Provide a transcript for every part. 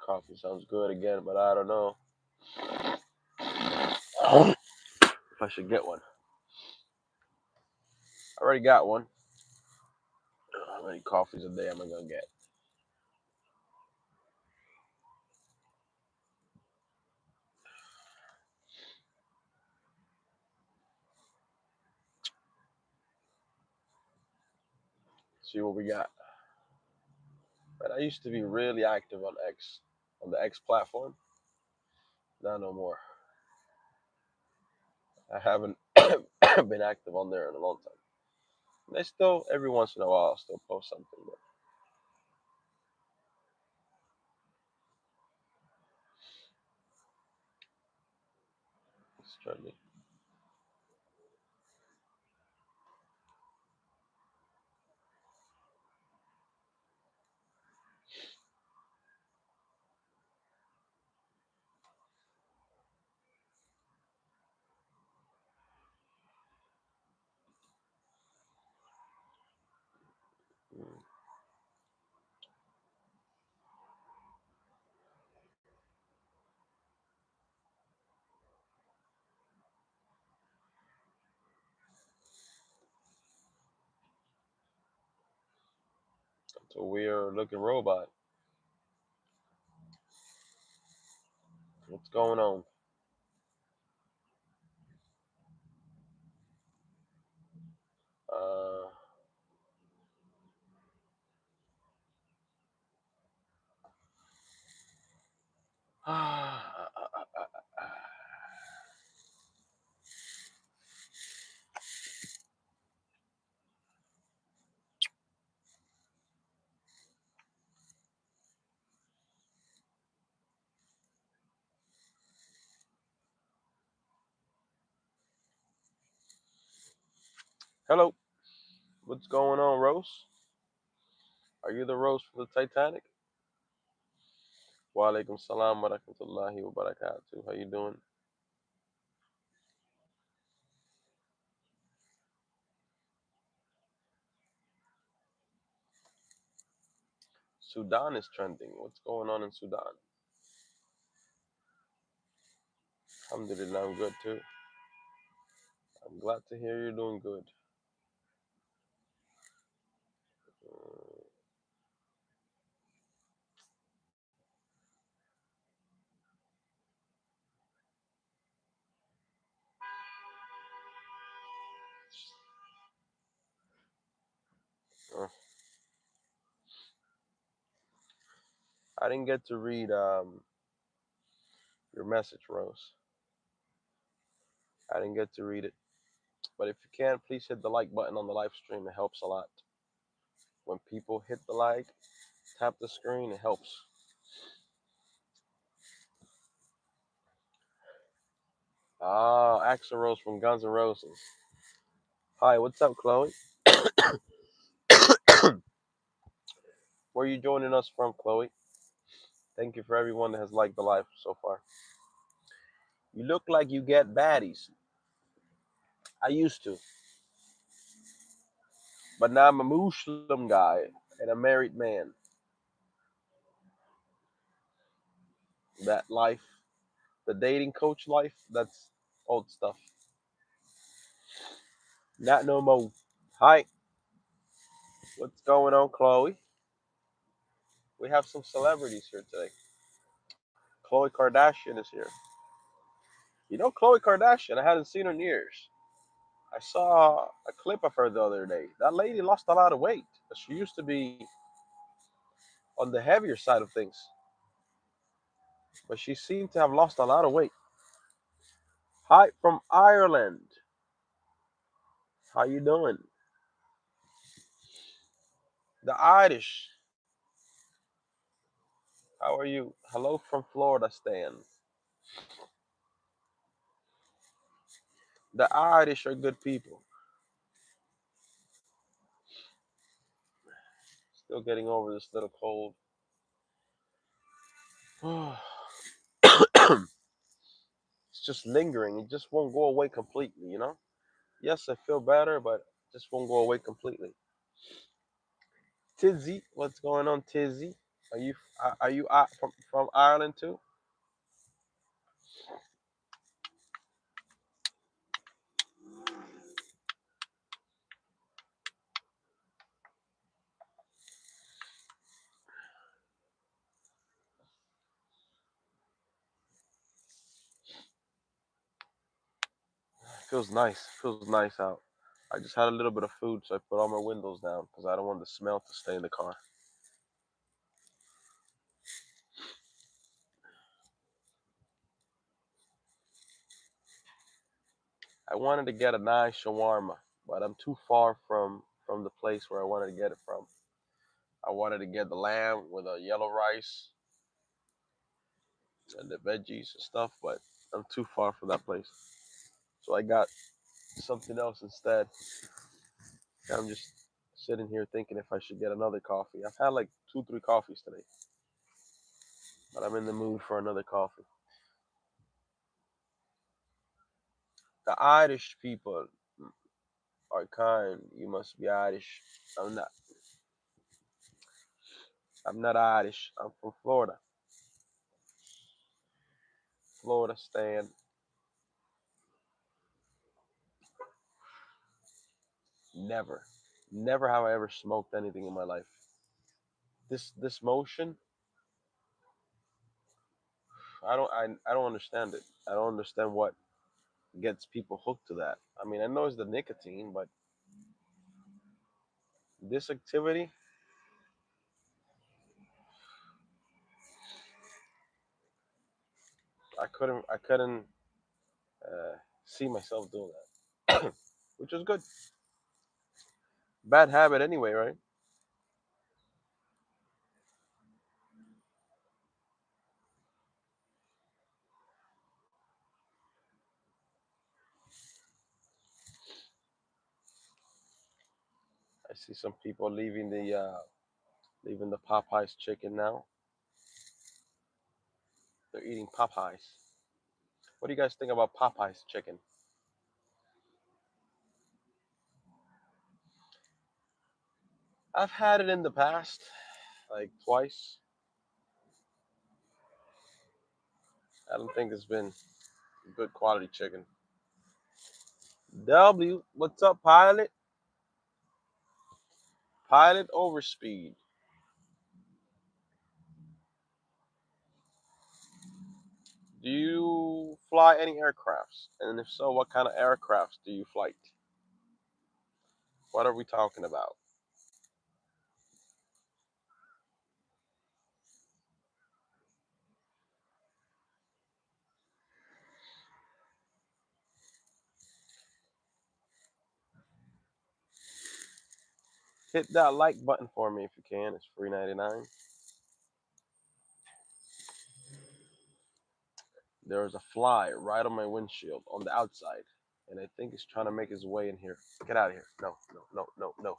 Coffee sounds good again, but I don't know if I should get one. I already got one. How many coffees a day am I gonna get? See what we got. But I used to be really active on X, on the X platform. Not no more. I haven't been active on there in a long time. And I still, every once in a while, I'll still post something. But it's trending. Mm. It's a weird looking robot. What's going on? Uh, hello. What's going on, Rose? Are you the Rose from the Titanic? Wa alaikum salam wa rahmatullahi wa barakatuh. How you doing? Sudan is trending. What's going on in Sudan? Alhamdulillah, I'm good too. I'm glad to hear you're doing good. Uh, I didn't get to read your message, Rose. I didn't get to read it. But if you can, please hit the like button on the live stream. It helps a lot. When people hit the like, tap the screen, it helps. Ah, Axel Rose from Guns N' Roses. Hi, what's up, Chloe? Where are you joining us from, Chloe? Thank you for everyone that has liked the live so far. You look like you get baddies. I used to, but now I'm a Muslim guy and a married man. That life, the dating coach life, that's old stuff. Not no more. Hi, what's going on, Chloe? We have some celebrities here today. Khloe Kardashian is here. You know Khloe Kardashian? I hadn't seen her in years. I saw a clip of her the other day. That lady lost a lot of weight. She used to be on the heavier side of things, but she seemed to have lost a lot of weight. Hi from Ireland. How you doing? The Irish. How are you? Hello from Florida, Stan. The Irish are good people. Still getting over this little cold. It's just lingering. It just won't go away completely, you know? Yes, I feel better, but it just won't go away completely. Tizzy, what's going on, Tizzy? Are you from Ireland too? Feels nice. Feels nice out. I just had a little bit of food, so I put all my windows down because I don't want the smell to stay in the car. I wanted to get a nice shawarma, but I'm too far from the place where I wanted to get it from. I wanted to get the lamb with a yellow rice and the veggies and stuff, but I'm too far from that place. So I got something else instead. I'm just sitting here thinking if I should get another coffee. I've had like two, three coffees today, but I'm in the mood for another coffee. The Irish people are kind. You must be Irish. I'm not. I'm not Irish. I'm from Florida. Florida stand. Never. Never have I ever smoked anything in my life. This motion, I don't understand it. I don't understand what gets people hooked to that. I mean, I know it's the nicotine, but this activity, I couldn't uh, see myself doing that, which is good. Bad habit anyway, right? I see some people leaving the Popeyes chicken now. They're eating Popeyes. What do you guys think about Popeyes chicken? I've had it in the past, like twice. I don't think it's been good quality chicken. W, what's up, pilot? Pilot overspeed. Do you fly any aircrafts? And if so, what kind of aircrafts do you flight? What are we talking about? Hit that like button for me if you can. It's free 99. There's a fly right on my windshield on the outside, and I think he's trying to make his way in here. Get out of here! No, no, no, no, no!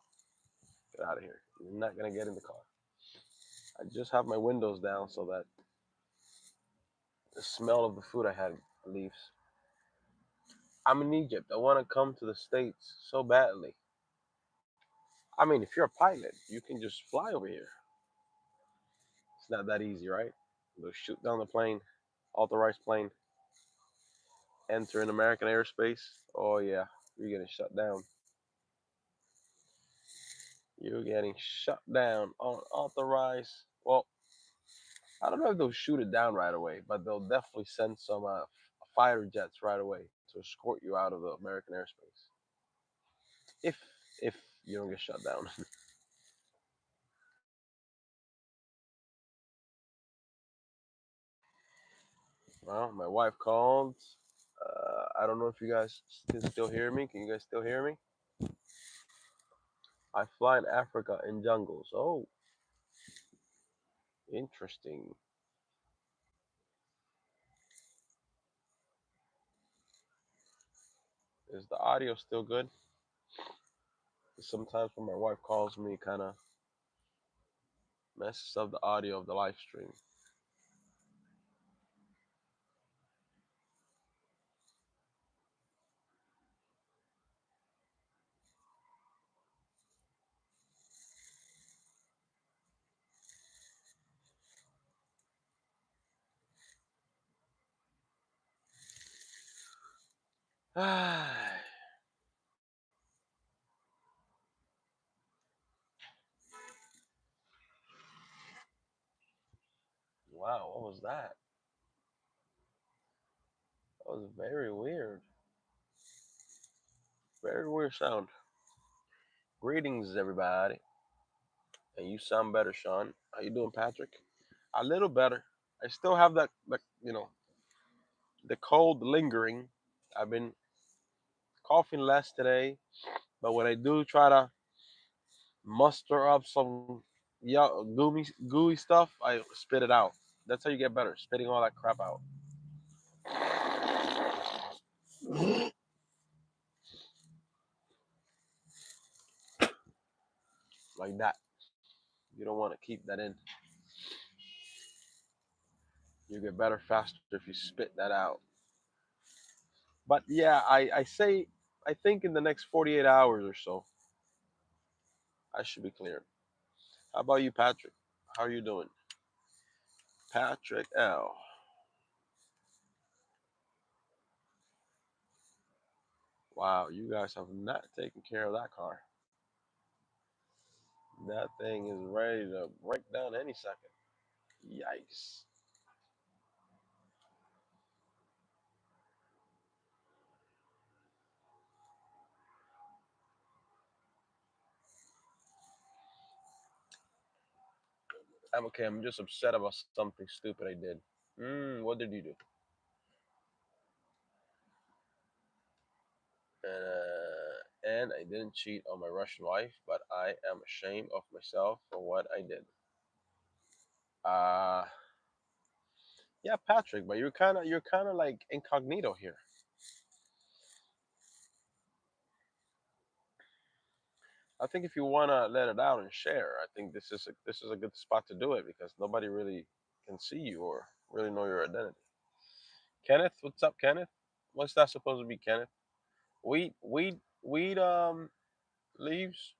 Get out of here! You're not gonna get in the car. I just have my windows down so that the smell of the food I had leaves. I'm in Egypt. I want to come to the States so badly. I mean, if you're a pilot, you can just fly over here. It's not that easy, right? Go shoot down the plane, authorized plane, enter in American airspace. Oh yeah, you're getting shut down. You're getting shut down on authorized. Well, I don't know if they'll shoot it down right away, but they'll definitely send some fighter jets right away to escort you out of the American airspace. If if you don't get shut down. Well, my wife called. I don't know if you guys can still hear me. Can you guys still hear me? I fly in Africa in jungles. Oh, interesting. Is the audio still good? Sometimes when my wife calls me, kind of messes up the audio of the live stream. Wow, what was that? That was very weird. Very weird sound. Greetings, everybody. And you sound better, Shawn. How you doing, Patrick? A little better. I still have that, the cold lingering. I've been coughing less today, but when I do try to muster up some gooey stuff, I spit it out. That's how you get better, spitting all that crap out. Like that. You don't want to keep that in. You get better faster if you spit that out. But yeah, I think in the next 48 hours or so, I should be cleared. How about you, Patrick? How are you doing? Patrick L. Wow, you guys have not taken care of that car. That thing is ready to break down any second. Yikes. I'm okay. I'm just upset about something stupid I did. What did you do? And I didn't cheat on my Russian wife, but I am ashamed of myself for what I did. Uh yeah, Patrick, but you're kind of like incognito here. I think if you wanna let it out and share, I think this is a good spot to do it because nobody really can see you or really know your identity. Kenneth, what's up, Kenneth? What's that supposed to be, Kenneth? Weed leaves.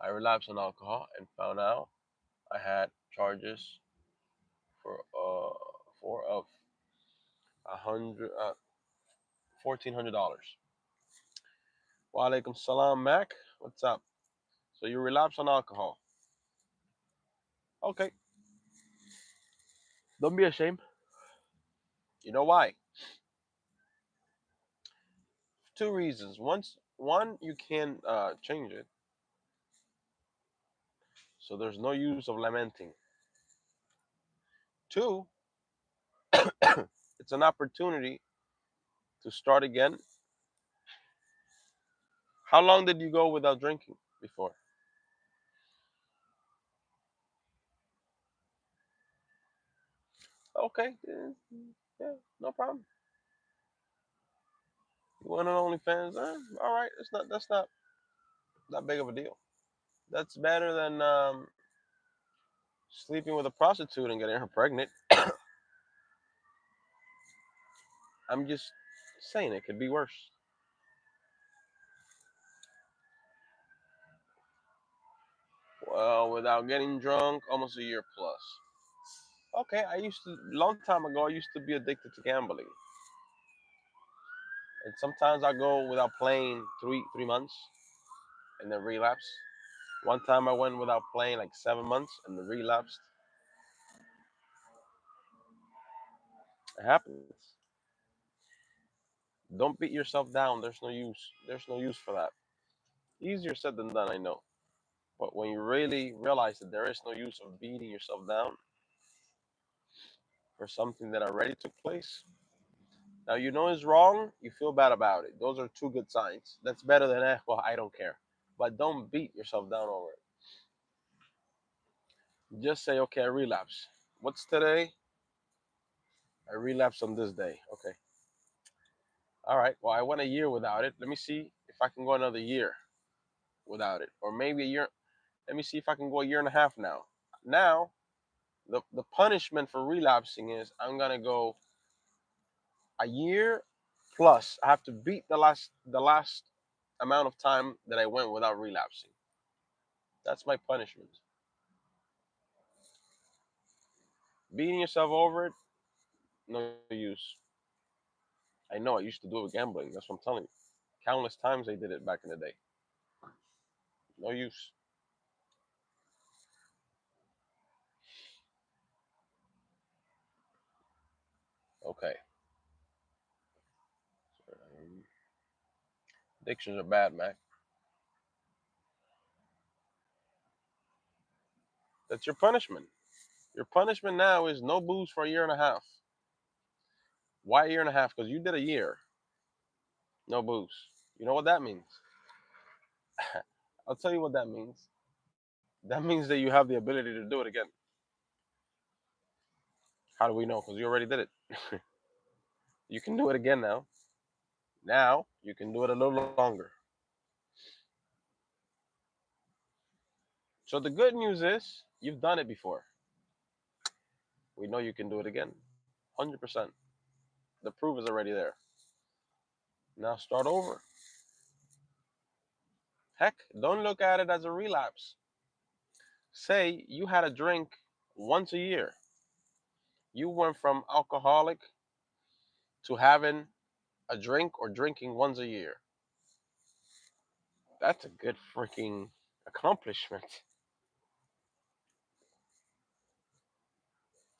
I relapsed on alcohol and found out I had charges for of a hundred $1,400. Wa alaikum salam, Mac. What's up? So you relapse on alcohol. Okay, don't be ashamed. You know why? Two reasons. One, you can change it, so there's no use of lamenting. Two, it's an opportunity to start again. How long did you go without drinking before? Okay, yeah, no problem. You went on OnlyFans? All right, that's not that big of a deal. That's better than sleeping with a prostitute and getting her pregnant. I'm just saying it could be worse. Well, without getting drunk, almost a year plus. Okay, I used to long time ago. I used to be addicted to gambling, and sometimes I go without playing three months and then relapse. One time I went without playing like 7 months and then relapsed. It happens. Don't beat yourself down. There's no use. There's no use for that. Easier said than done, I know. But when you really realize that there is no use of beating yourself down for something that already took place, now you know it's wrong, you feel bad about it. Those are two good signs. That's better than, well, I don't care. But don't beat yourself down over it. Just say, okay, I relapse. What's today? I relapse on this day. Okay. All right. Well, I went a year without it. Let me see if I can go another year without it. Or maybe a year. Let me see if I can go a year and a half now. Now, the punishment for relapsing is I'm gonna go a year plus. I have to beat the last amount of time that I went without relapsing. That's my punishment. Beating yourself over it, No use. I know. I used to do it with gambling. That's what I'm telling you. Countless times they did it back in the day. No use. Okay. Um, Addictions are bad, Mac. That's your punishment. Your punishment now is no booze for a year and a half. Why a year and a half? Because you did a year. No booze. You know what that means? I'll tell you what that means. That means that you have the ability to do it again. How do we know? Because you already did it. You can do it again now. Now you can do it a little longer. So the good news is you've done it before. We know you can do it again. 100%. The proof is already there. Now start over. Heck, don't look at it as a relapse. Say you had a drink once a year. You went from alcoholic to having a drink or drinking once a year. That's a good freaking accomplishment.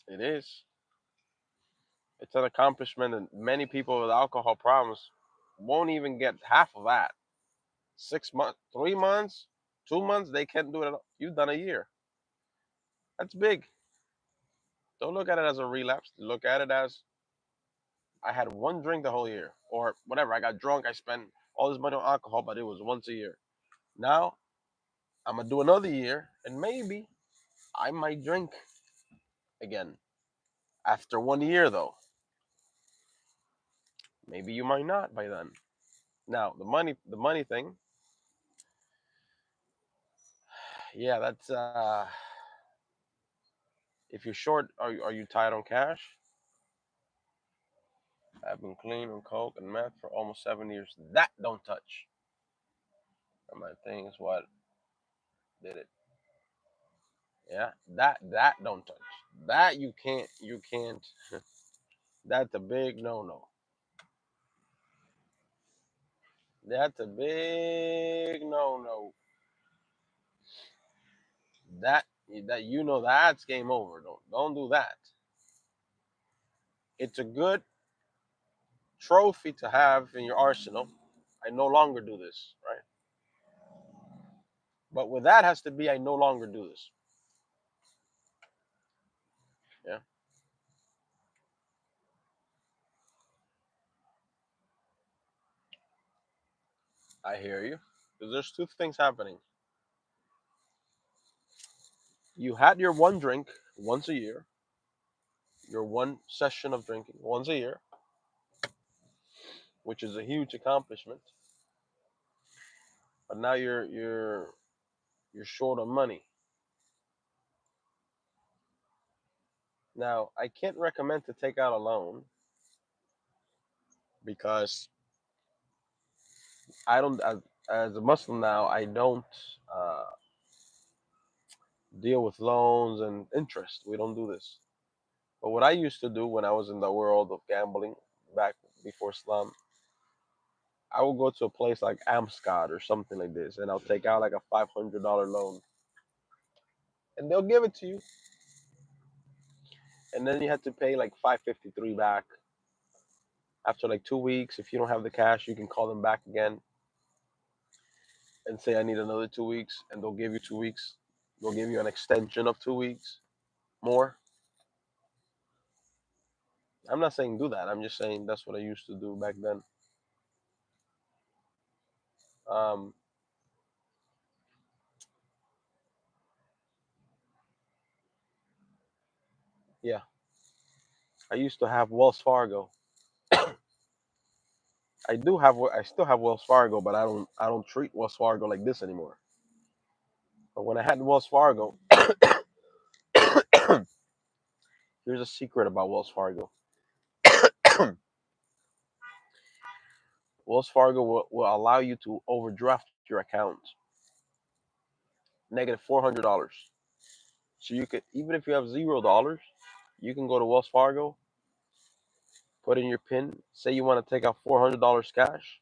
It is. It's an accomplishment, and many people with alcohol problems won't even get half of that. 6 months, 3 months, 2 months, they can't do it at all. You've done a year. That's big. Don't look at it as a relapse. Look at it as I had one drink the whole year, or whatever. I got drunk. I spent all this money on alcohol, but it was once a year. Now I'm gonna do another year, and maybe I might drink again after 1 year, though. Maybe you might not by then. Now the money thing, yeah, that's if you're short, are you tight on cash? I've been clean on coke and meth for almost 7 years. That don't touch. And my thing is what did it. Yeah, that don't touch. That you can't. That's a big no no. That's a big no no. That that that's game over. Don't do that. It's a good trophy to have in your arsenal. I no longer do this, right? But with that has to be I no longer do this. Yeah, I hear you. Because there's two things happening. You had your one drink once a year, your one session of drinking once a year, which is a huge accomplishment. But now you're short on money. Now I can't recommend to take out a loan because I don't as a Muslim now I don't uh, deal with loans and interest. We don't do this. But what I used to do when I was in the world of gambling back before Islam, I would go to a place like Amscot or something like this, and I'll take out like a $500 loan, and they'll give it to you, and then you have to pay like 553 back after like 2 weeks. If you don't have the cash, you can call them back again and say I need another 2 weeks, and they'll give you 2 weeks. They'll give you an extension of 2 weeks more. I'm not saying do that. I'm just saying that's what I used to do back then. Um, yeah, I used to have Wells Fargo. I still have Wells Fargo, but I don't treat Wells Fargo like this anymore. But when I had Wells Fargo, here's a secret about Wells Fargo. Wells Fargo will allow you to overdraft your account -$400. So you could even if you have $0, you can go to Wells Fargo put in your PIN. Say you want to take out $400 cash.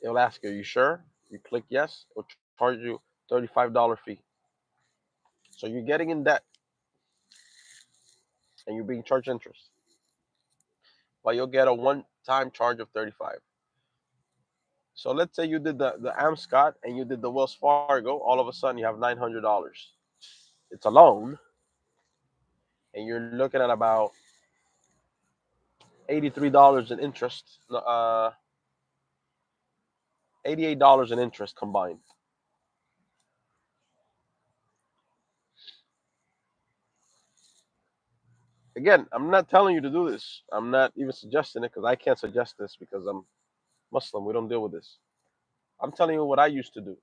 It'll ask you, "Are you sure?" You click yes. It'll charge you $35 fee. So you're getting in debt and you're being charged interest. But you'll get a one-time charge of 35. So let's say you did the Amscot and you did the Wells Fargo. All of a sudden you have $900. It's a loan, and you're looking at about $83 in interest. $88 in interest combined. Again, I'm not telling you to do this. I'm not even suggesting it because I can't suggest this because I'm Muslim. We don't deal with this. I'm telling you what I used to do.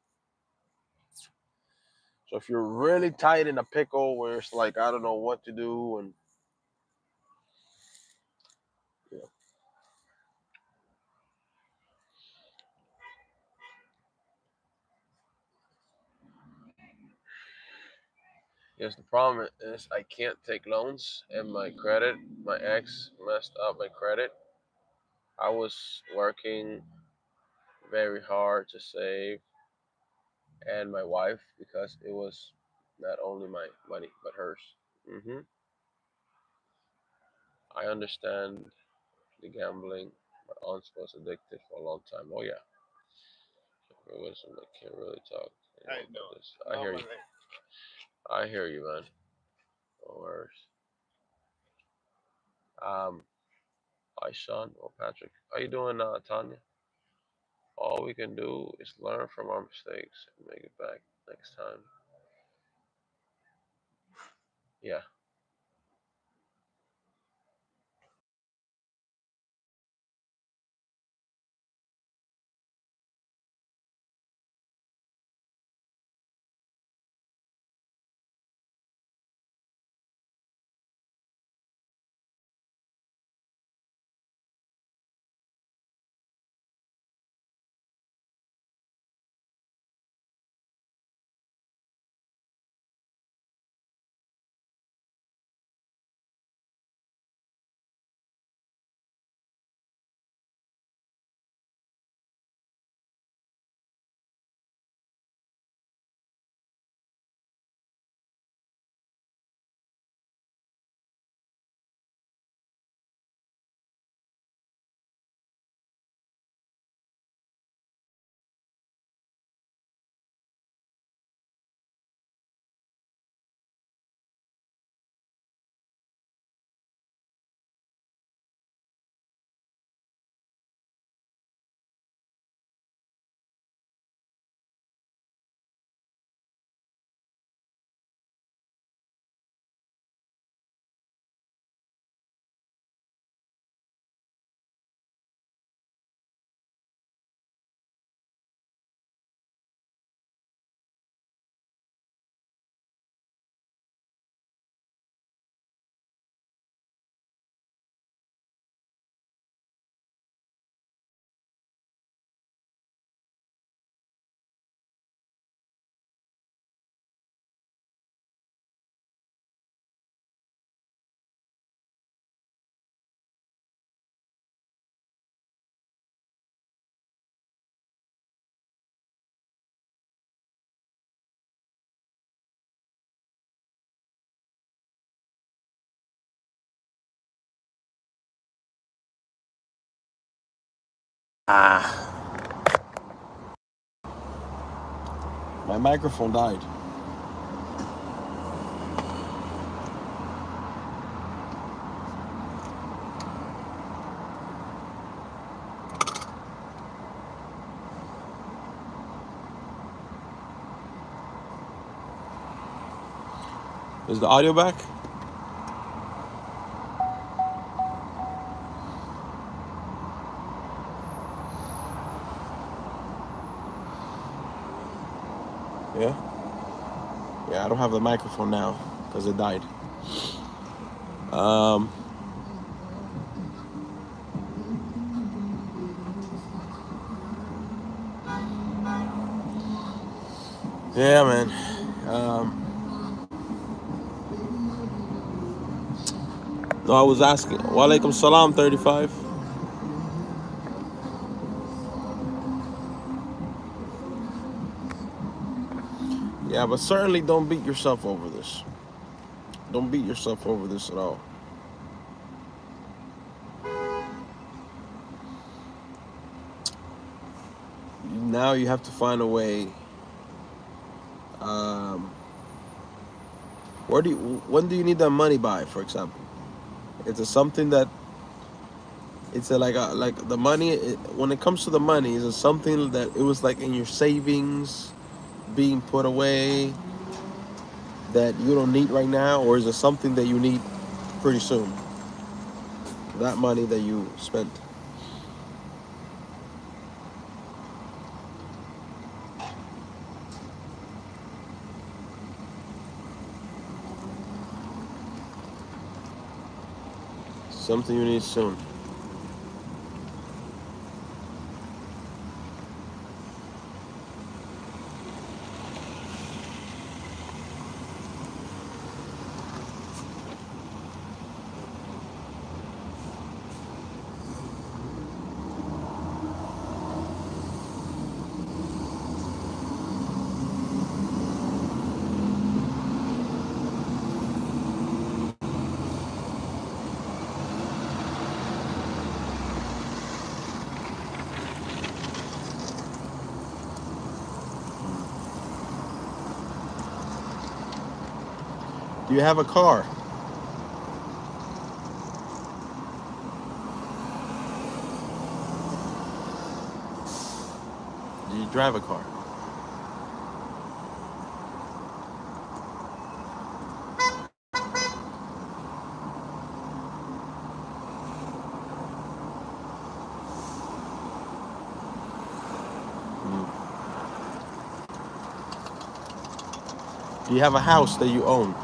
So if you're really tight in a pickle where it's like I don't know what to do, and you know, yes, the problem is I can't take loans, and my ex messed up my credit. I was working very hard to save, and my wife because it was not only my money but hers. hmm I understand the gambling. My aunt was addicted for a long time. Oh yeah, wisdom. I can't really talk about this. I hear you. I hear you, man. No worries. Um, hi Sean or Patrick. How you doing, Tanya? All we can do is learn from our mistakes and make it back next time. Yeah. Ah, my microphone died. Is the audio back? Yeah. Yeah, I don't have the microphone now because it died. Um, yeah, man. Um, No, I was asking. Walaikum salam, 35. Yeah, but certainly don't beat yourself over this. Don't beat yourself over this at all. Now you have to find a way. Um, when do you need that money by, for example? Is it something that it's like the money? When it comes to the money, is it something that it was like in your savings, being put away that you don't need right now, or is it something that you need pretty soon? That money that you spent. Something you need soon. Do you have a car? Do you drive a car? Mm. Do you have a house that you own?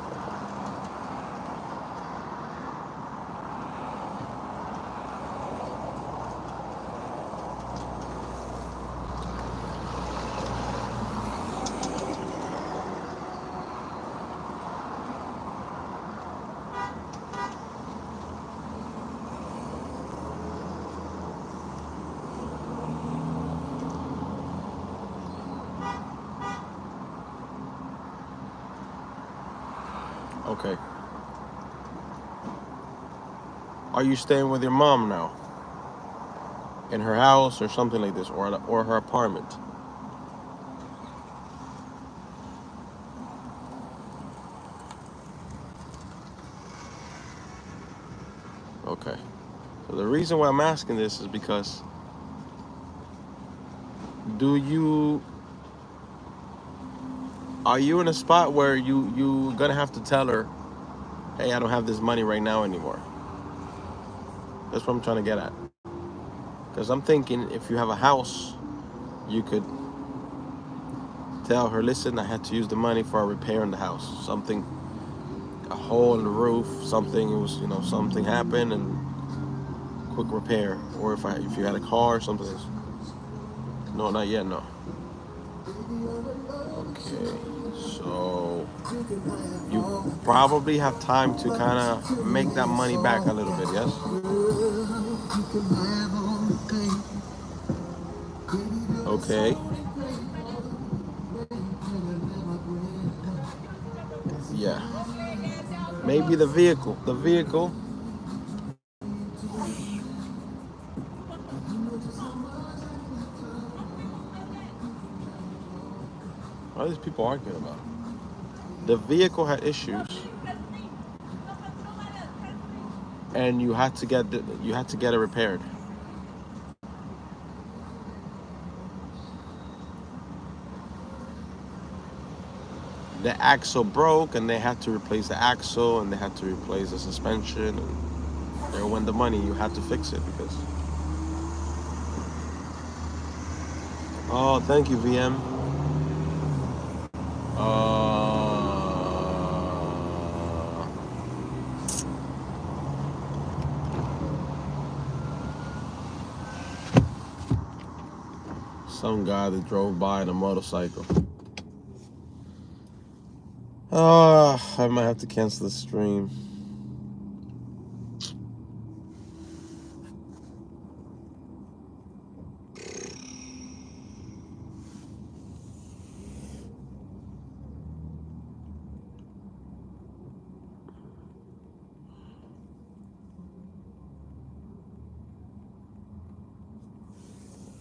Okay. Are you staying with your mom now? In her house or something like this, or her apartment? Okay. So the reason why I'm asking this is because do you are you in a spot where you gonna have to tell her, hey, I don't have this money right now anymore? That's what I'm trying to get at. Because I'm thinking if you have a house, you could tell her, listen, I had to use the money for a repair in the house. Something, a hole in the roof, something, it was, something happened and quick repair. Or if you had a car, something else. No, not yet, no. Okay, so you probably have time to kind of make that money back a little bit, yes? Okay, yeah. Maybe the vehicle. The vehicle. What are these people arguing about? The vehicle had issues, and you had to get it repaired. The axle broke, and they had to replace the axle, and they had to replace the suspension. And there went the money. You had to fix it because. Oh, thank you, VM. Some guy that drove by on a motorcycle. I might have to cancel the stream.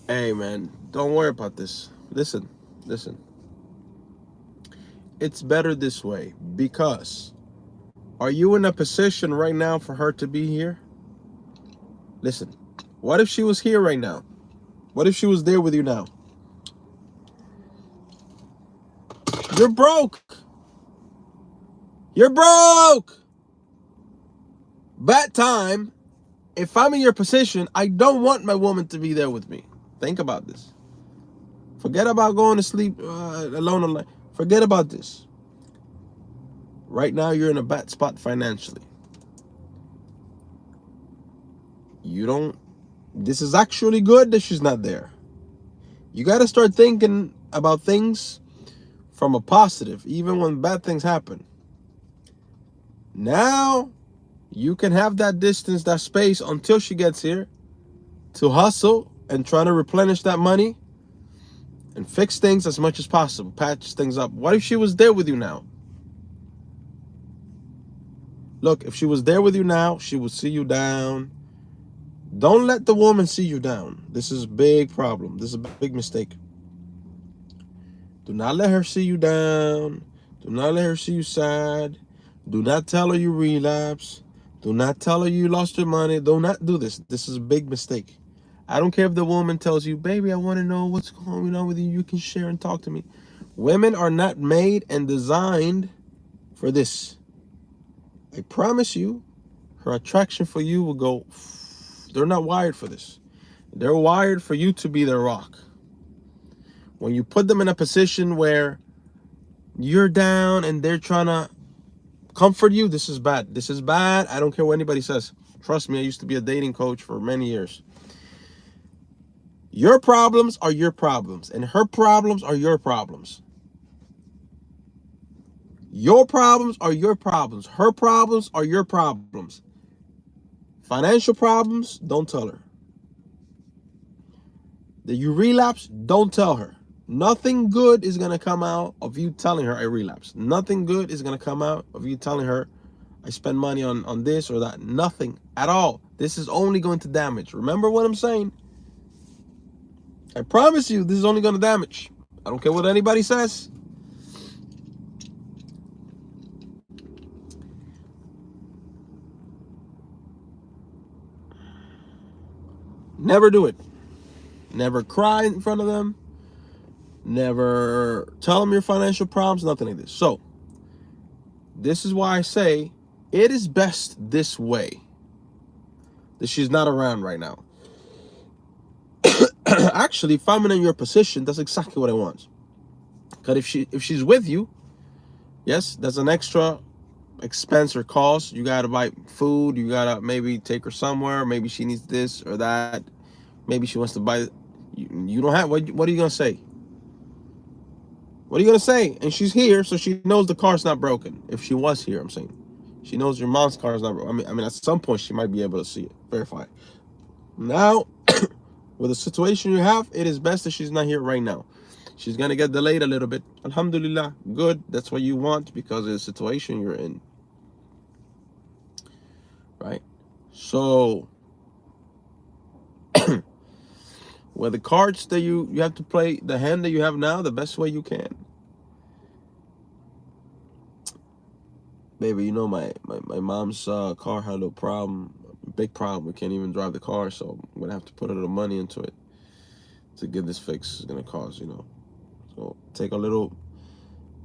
Hey, man, don't worry about this. Listen. It's better this way because are you in a position right now for her to be here? Listen, what if she was here right now? What if she was there with you now? You're broke. You're broke. Bad time. If I'm in your position, I don't want my woman to be there with me. Think about this. Forget about going to sleep alone on. Forget about this. Right now, you're in a bad spot financially. You don't. This is actually good that she's not there. You got to start thinking about things from a positive, even when bad things happen. Now, you can have that distance, that space until she gets here to hustle and try to replenish that money and fix things as much as possible, patch things up. What if she was there with you now? Look, if she was there with you now, she would see you down. Don't let the woman see you down. This is a big problem. This is a big mistake. Do not let her see you down. Do not let her see you sad. Do not tell her you relapse. Do not tell her you lost your money. Do not do this. This is a big mistake. I don't care if the woman tells you, baby, I want to know what's going on with you. You can share and talk to me. Women are not made and designed for this. I promise you, her attraction for you will go. They're not wired for this. They're wired for you to be their rock. When you put them in a position where you're down and they're trying to comfort you, this is bad. This is bad. I don't care what anybody says. Trust me, I used to be a dating coach for many years. Your problems are your problems, and her problems are your problems. Your problems are your problems. Her problems are your problems. Financial problems, don't tell her. That you relapse, don't tell her. Nothing good is going to come out of you telling her I relapse. Nothing good is going to come out of you telling her I spend money on this or that. Nothing at all. This is only going to damage. Remember what I'm saying? I promise you, this is only going to damage. I don't care what anybody says. Never do it. Never cry in front of them. Never tell them your financial problems. Nothing like this. So, this is why I say it is best this way. That she's not around right now. Actually, if I'm in your position, that's exactly what I want. Because if she's with you, yes, that's an extra expense or cost. You gotta buy food. You gotta maybe take her somewhere. Maybe she needs this or that. Maybe she wants to buy. You don't have. What are you gonna say? What are you gonna say? And she's here, so she knows the car's not broken. If she was here, I'm saying, she knows your mom's car is not broken. I mean, at some point she might be able to see it, verify it. Now, with the situation you have, it is best that she's not here right now. She's gonna get delayed a little bit. Alhamdulillah, good. That's what you want because of the situation you're in, right? So, with the cards that you have to play, the hand that you have now, the best way you can. Baby, you know my mom's car had a little problem, a big problem. We can't even drive the car, so I'm gonna have to put a little money into it to get this fixed. It's gonna cost, so take a little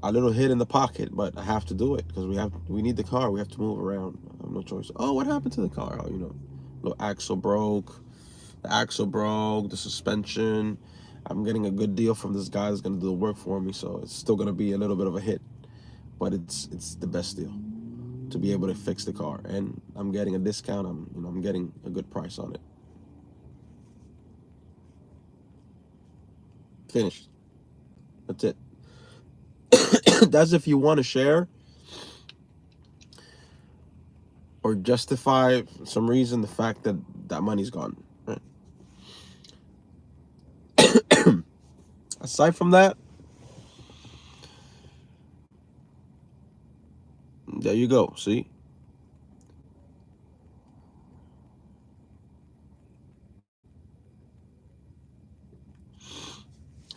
hit in the pocket, but I have to do it because we need the car. We have to move around. I have no choice. Oh, what happened to the car? Oh, little axle broke. The axle broke. The suspension. I'm getting a good deal from this guy that's gonna do the work for me, so it's still gonna be a little bit of a hit, but it's the best deal to be able to fix the car, and I'm getting a discount. I'm getting a good price on it. Finished. That's it. That's if you want to share or justify some reason the fact that that money's gone. Right? Aside from that, there you go. See?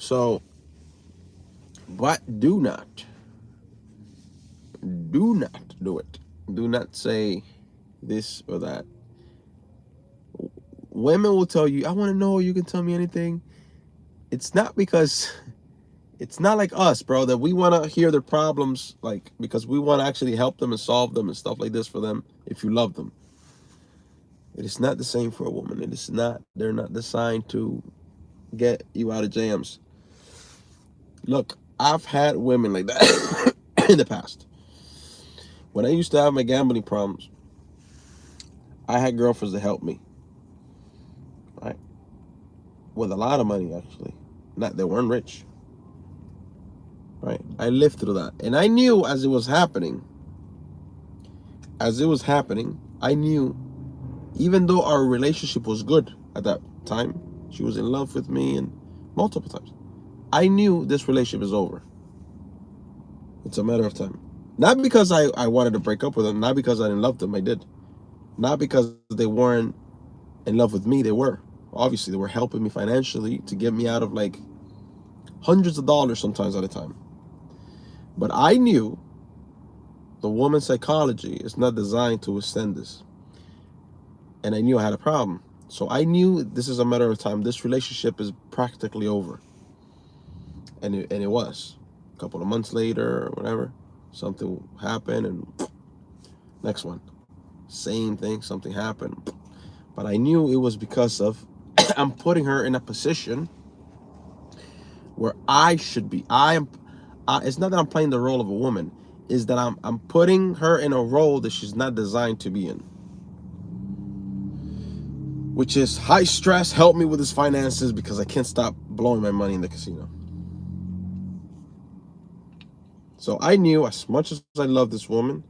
So, but do not do it. Do not say this or that. Women will tell you, I want to know, you can tell me anything. It's not because it's not like us, bro, that we want to hear their problems, like, because we want to actually help them and solve them and stuff like this for them if you love them. It is not the same for a woman. It is not. They're not designed to get you out of jams. Look, I've had women like that in the past. When I used to have my gambling problems, I had girlfriends that helped me, right? With a lot of money, actually. Not, they weren't rich, right? I lived through that. And I knew as it was happening, I knew, even though our relationship was good at that time, she was in love with me and multiple times, I knew this relationship is over. It's a matter of time. Not because I wanted to break up with them, not because I didn't love them, I did. Not because they weren't in love with me, they were. Obviously, they were helping me financially to get me out of like hundreds of dollars sometimes at a time. But I knew the woman's psychology is not designed to withstand this. And I knew I had a problem. So I knew this is a matter of time. This relationship is practically over. And it was. A couple of months later or whatever, something happened and next one. Same thing, something happened. But I knew it was because of I'm putting her in a position where I should be. It's not that I'm playing the role of a woman. Is that I'm putting her in a role that she's not designed to be in. Which is high stress, help me with his finances because I can't stop blowing my money in the casino. So I knew, as much as I love this woman,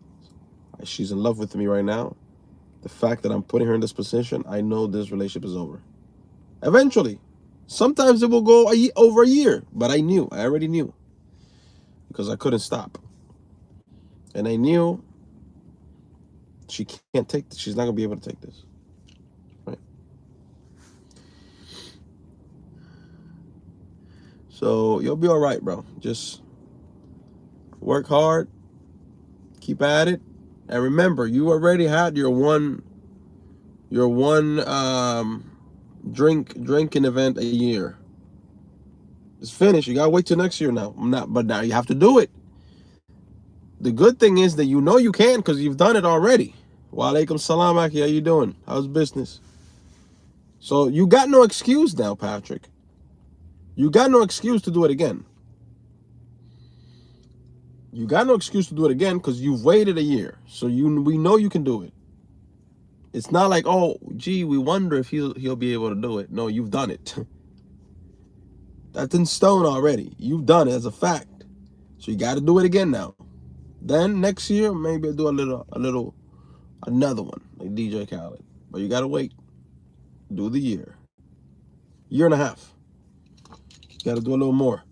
she's in love with me right now. The fact that I'm putting her in this position, I know this relationship is over. Eventually. Sometimes it will go over a year, but I already knew. Because I couldn't stop. And I knew she can't take this. She's not going to be able to take this. Right? So you'll be all right, bro. Just work hard. Keep at it. And remember, you already had your one drinking event a year. It's finished. You gotta wait till next year now. But now you have to do it. The good thing is that you know you can because you've done it already. Wa alaikum salam, Aki. How you doing? How's business? So you got no excuse now, Patrick. You got no excuse to do it again. You got no excuse to do it again because you've waited a year. So we know you can do it. It's not like, oh, gee, we wonder if he'll be able to do it. No, you've done it. That's in stone already. You've done it as a fact. So you got to do it again now. Then next year, maybe do another one like DJ Khaled. But you got to wait. Do the year and a half. You got to do a little more.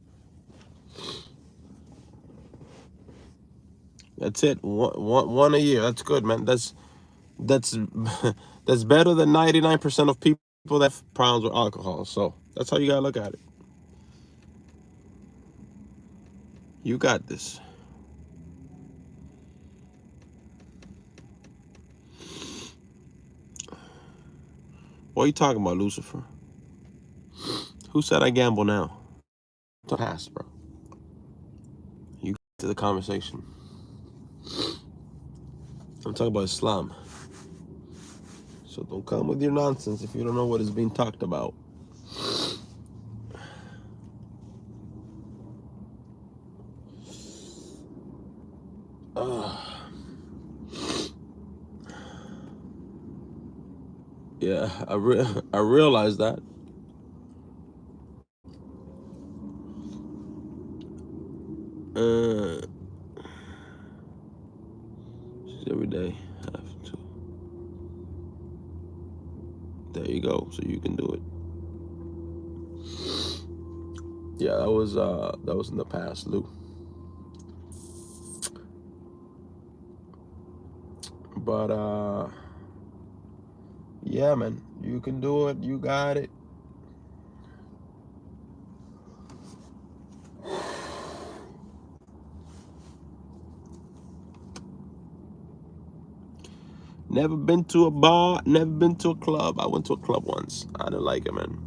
That's it. One a year. That's good, man. That's that's better than 99% of people that have problems with alcohol. So that's how you gotta look at it. You got this. What are you talking about, Lucifer? Who said I gamble now? Don't ask, bro. You get to the conversation. I'm talking about Islam. So don't come with your nonsense if you don't know what is being talked about. Yeah, I realized that. Every day have to. There you go. So you can do it. Yeah, that was in the past, Lou. But yeah, man, you can do it. You got it. Never been to a bar, never been to a club. I went to a club once. I didn't like it, man.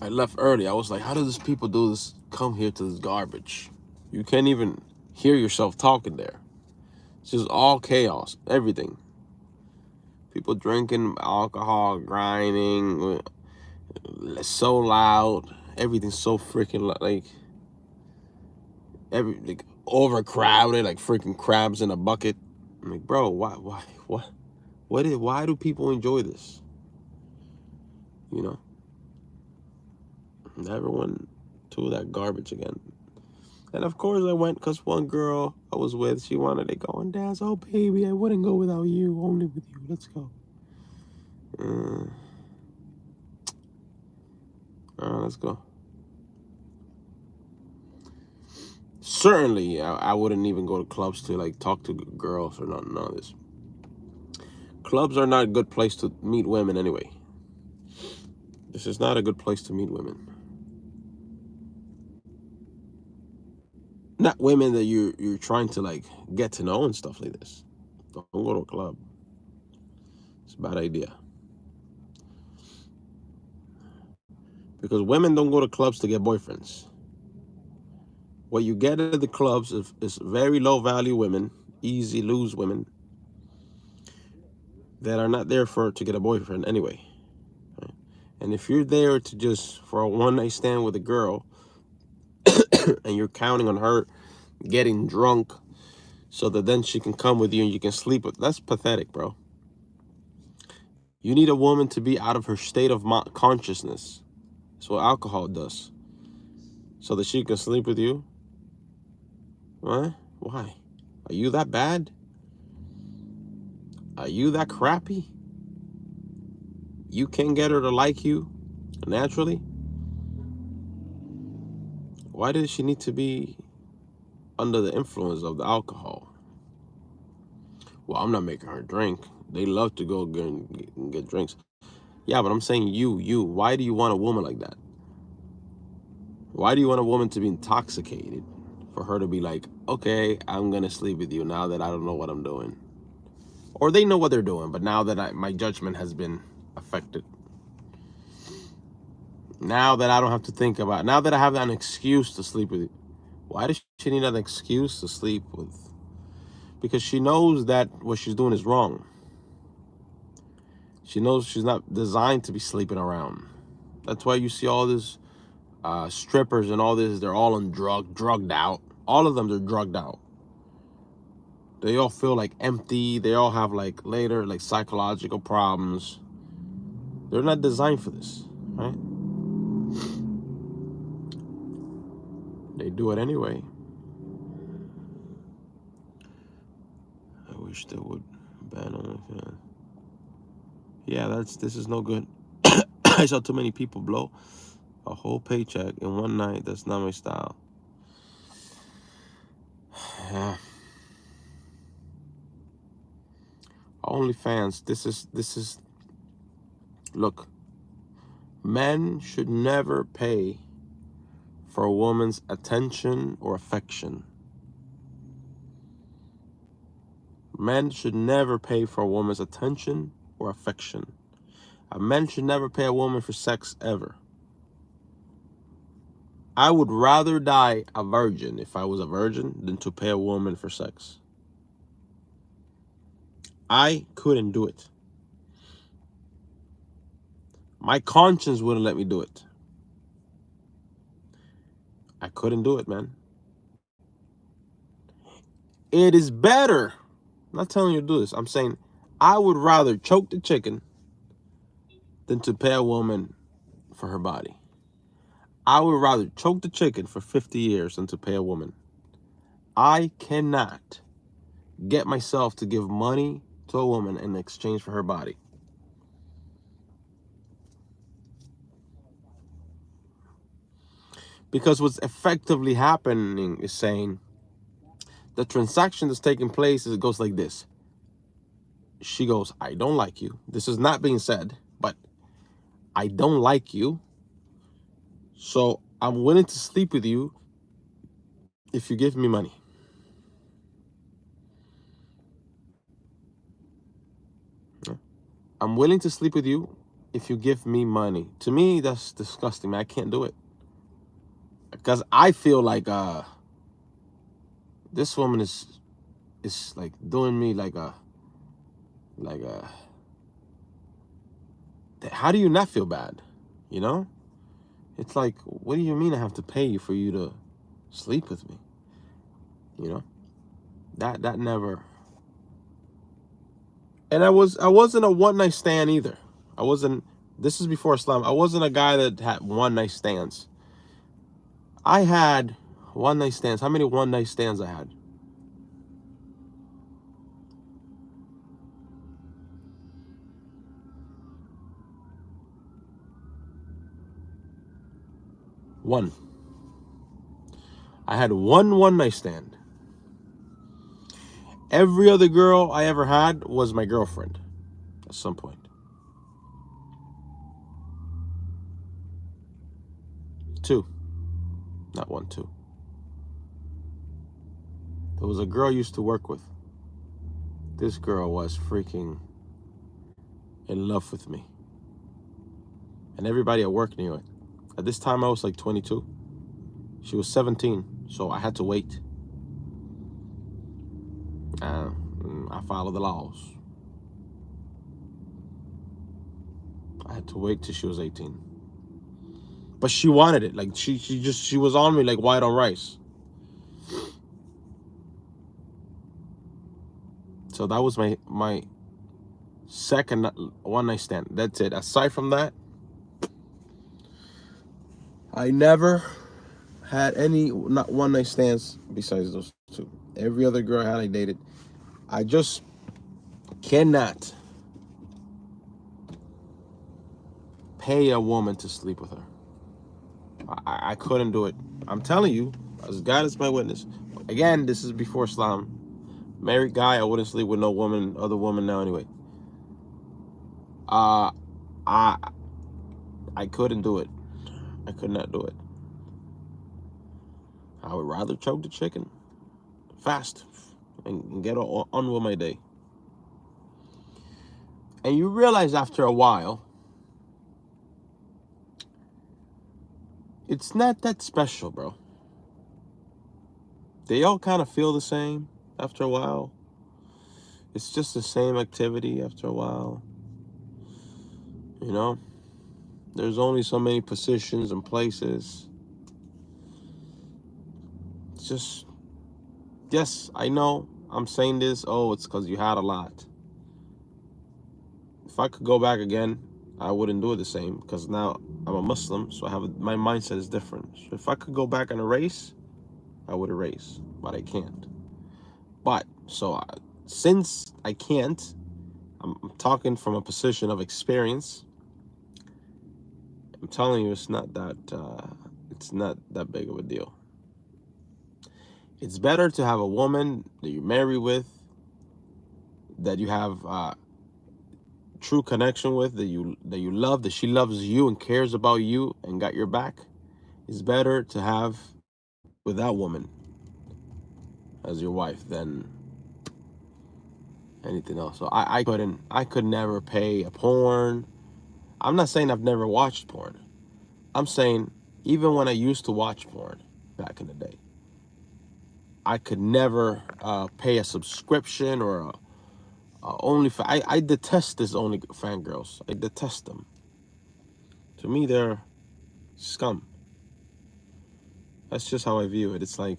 I left early. I was like, how do these people do this? Come here to this garbage. You can't even hear yourself talking there. It's just all chaos, everything. People drinking alcohol, grinding, so loud. Everything's so freaking like overcrowded, like freaking crabs in a bucket. I'm like, bro, why do people enjoy this? You know, never went to that garbage again. And of course I went because one girl I was with, she wanted to go and dance. Oh baby, I wouldn't go without you, only with you. Let's go. Let's go. Certainly, I wouldn't even go to clubs to like talk to girls or none of this. Clubs are not a good place to meet women anyway. This is not a good place to meet women. Not women that you're trying to like get to know and stuff like this. Don't go to a club. It's a bad idea. Because women don't go to clubs to get boyfriends. What you get at the clubs is very low value women, easy lose women that are not there to get a boyfriend anyway. Right? And if you're there to just for a one night stand with a girl and you're counting on her getting drunk so that then she can come with you and you can sleep with, that's pathetic, bro. You need a woman to be out of her state of consciousness. That's what alcohol does. So that she can sleep with you. What? Why? Are you that bad? Are you that crappy? You can't get her to like you naturally? Why does she need to be under the influence of the alcohol? Well, I'm not making her drink. They love to go get drinks. Yeah, but I'm saying you. Why do you want a woman like that? Why do you want a woman to be intoxicated for her to be like, okay, I'm going to sleep with you now that I don't know what I'm doing? Or they know what they're doing, but now that my judgment has been affected. Now that I don't have to think about it. Now that I have an excuse to sleep with you. Why does she need an excuse to sleep with? Because she knows that what she's doing is wrong. She knows she's not designed to be sleeping around. That's why you see all this strippers and all this. They're all on drugged out. All of them, they're drugged out. They all feel like empty. They all have like later like psychological problems. They're not designed for this, right? They do it anyway. I wish they would ban OnlyFans. Yeah, this is no good. I saw too many people blow a whole paycheck in one night. That's not my style. Yeah. OnlyFans. This is. Look, men should never pay for a woman's attention or affection. Men should never pay for a woman's attention or affection. A man should never pay a woman for sex ever. I would rather die a virgin if I was a virgin than to pay a woman for sex. I couldn't do it. My conscience wouldn't let me do it. I couldn't do it, man. It is better. I'm not telling you to do this. I'm saying I would rather choke the chicken than to pay a woman for her body. I would rather choke the chicken for 50 years than to pay a woman. I cannot get myself to give money to a woman in exchange for her body. Because what's effectively happening is saying the transaction that's taking place is it goes like this. She goes, I don't like you. This is not being said, but I don't like you. So I'm willing to sleep with you if you give me money. I'm willing to sleep with you if you give me money. To me, that's disgusting, man. I can't do it. Because I feel like this woman is like doing me like a how do you not feel bad? You know? It's like, what do you mean I have to pay you for you to sleep with me? You know? That never. And I wasn't a one night stand either. I wasn't. This is before Islam. I wasn't a guy that had one night stands. I had one night stands. How many one night stands I had? One. I had one night stand. Every other girl I ever had was my girlfriend at some point. Two. Not one, two. There was a girl I used to work with. This girl was freaking in love with me. And everybody at work knew it. At this time, I was like 22. She was 17, so I had to wait. I followed the laws. I had to wait till she was 18. But she wanted it. Like she was on me like white on rice. So that was my second one night stand. That's it. Aside from that, I never had any not one night stands besides those two. Every other girl I dated, I just cannot pay a woman to sleep with her. I couldn't do it. I'm telling you, as God is my witness. Again, this is before Islam. Married guy, I wouldn't sleep with no woman, other woman now anyway. I couldn't do it. I could not do it. I would rather choke the chicken fast and get on with my day. And you realize after a while, it's not that special, bro. They all kind of feel the same after a while. It's just the same activity after a while. You know? There's only so many positions and places. It's just, yes, I know I'm saying this. Oh, it's because you had a lot. If I could go back again, I wouldn't do it the same because now I'm a Muslim, so my mindset is different. So if I could go back and erase, I would erase, but I can't. But since I can't, I'm talking from a position of experience. I'm telling you, it's not that big of a deal. It's better to have a woman that you're married with, that you have true connection with, that you love, that she loves you and cares about you and got your back. It's better to have with that woman as your wife than anything else. So I could never pay a porn. I'm not saying I've never watched porn. I'm saying even when I used to watch porn back in the day, I could never pay a subscription or I detest this OnlyFans girls. I detest them. To me, they're scum. That's just how I view it. It's like,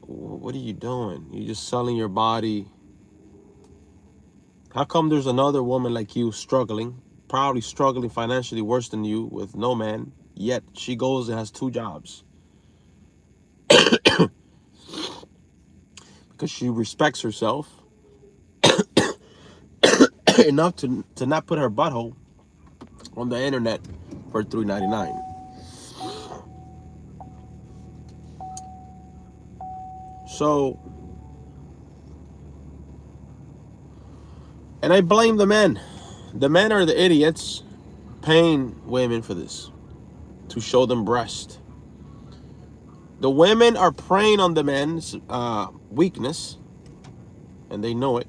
what are you doing? You're just selling your body. How come there's another woman like you struggling, probably struggling financially worse than you with no man, yet she goes and has 2 jobs? Because she respects herself enough to not put her butthole on the internet for $3.99. So, and I blame the men. The men are the idiots paying women for this, to show them breast. The women are preying on the men's weakness, and they know it.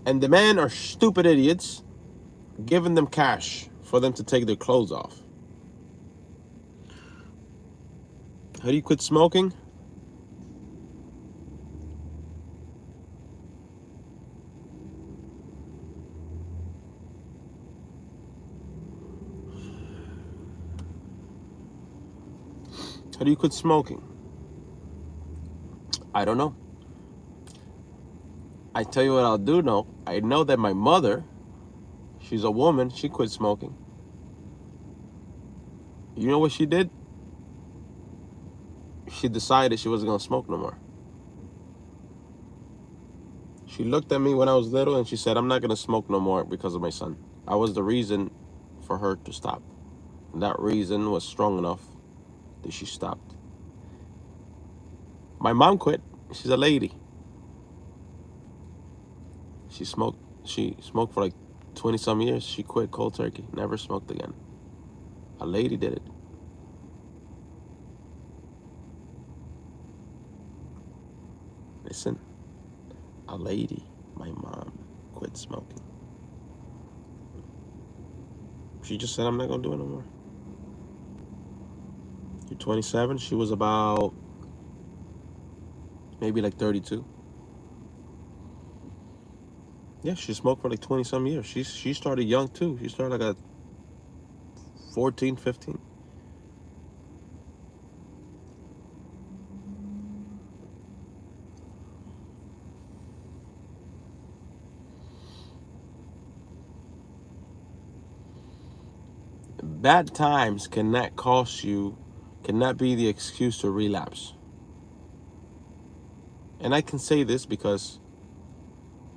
And the men are stupid idiots giving them cash for them to take their clothes off. How do you quit smoking? How do you quit smoking? I don't know. I tell you what I'll do know. I know that my mother, she's a woman, she quit smoking. You know what she did? She decided she wasn't going to smoke no more. She looked at me when I was little and she said, I'm not going to smoke no more because of my son. I was the reason for her to stop. And that reason was strong enough that she stopped. My mom quit. She's a lady. She smoked for like 20 some years. She quit cold turkey. Never smoked again. A lady did it. Listen, a lady, my mom, quit smoking. She just said, I'm not going to do it no more. You're 27. She was about maybe like 32. Yeah, she smoked for like 20 some years. She started young too. She started like at 14, 15. Bad times cannot be the excuse to relapse. And I can say this because